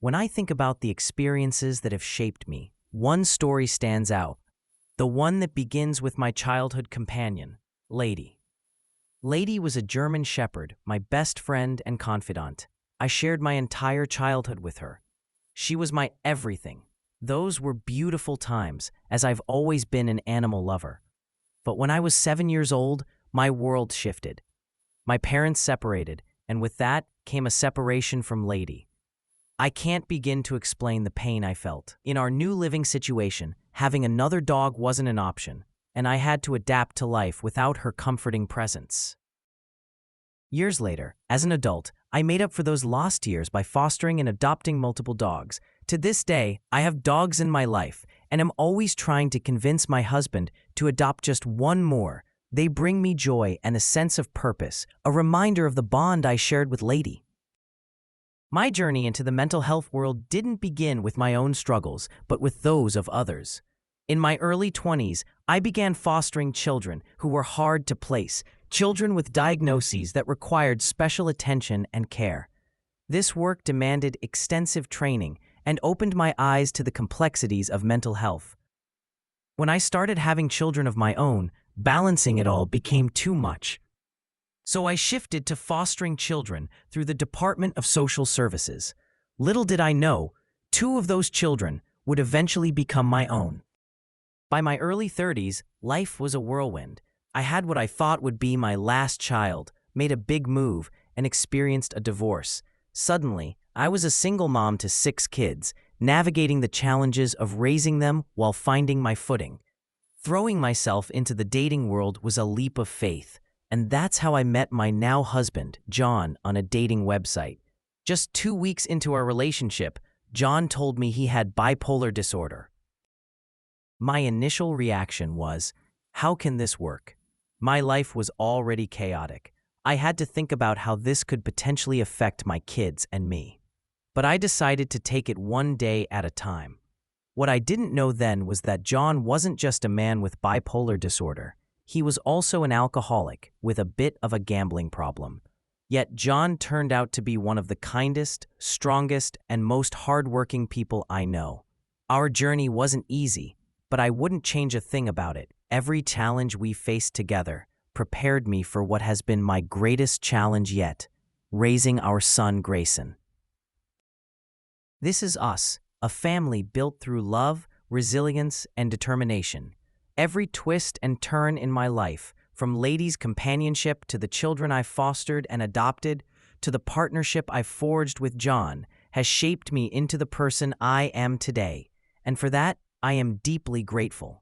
When I think about the experiences that have shaped me, one story stands out. The one that begins with my childhood companion, Lady. Lady was a German shepherd, my best friend and confidant. I shared my entire childhood with her. She was my everything. Those were beautiful times, as I've always been an animal lover. But when I was 7 years old, my world shifted. My parents separated, and with that came a separation from Lady. I can't begin to explain the pain I felt. In our new living situation, having another dog wasn't an option, and I had to adapt to life without her comforting presence. Years later, as an adult, I made up for those lost years by fostering and adopting multiple dogs. To this day, I have dogs in my life, and am always trying to convince my husband to adopt just one more. They bring me joy and a sense of purpose, a reminder of the bond I shared with Lady. My journey into the mental health world didn't begin with my own struggles, but with those of others. In my early 20s, I began fostering children who were hard to place, children with diagnoses that required special attention and care. This work demanded extensive training and opened my eyes to the complexities of mental health. When I started having children of my own, balancing it all became too much. So I shifted to fostering children through the Department of Social Services. Little did I know, 2 of those children would eventually become my own. By my early 30s, life was a whirlwind. I had what I thought would be my last child, made a big move, and experienced a divorce. Suddenly, I was a single mom to 6 kids, navigating the challenges of raising them while finding my footing. Throwing myself into the dating world was a leap of faith. And that's how I met my now husband, John, on a dating website. Just 2 weeks into our relationship, John told me he had bipolar disorder. My initial reaction was, how can this work? My life was already chaotic. I had to think about how this could potentially affect my kids and me. But I decided to take it one day at a time. What I didn't know then was that John wasn't just a man with bipolar disorder. He was also an alcoholic with a bit of a gambling problem. Yet John turned out to be one of the kindest, strongest, and most hardworking people I know. Our journey wasn't easy, but I wouldn't change a thing about it. Every challenge we faced together prepared me for what has been my greatest challenge yet, raising our son Grayson. This is us, a family built through love, resilience, and determination. Every twist and turn in my life, from Lady's companionship to the children I fostered and adopted, to the partnership I forged with John, has shaped me into the person I am today. And for that, I am deeply grateful.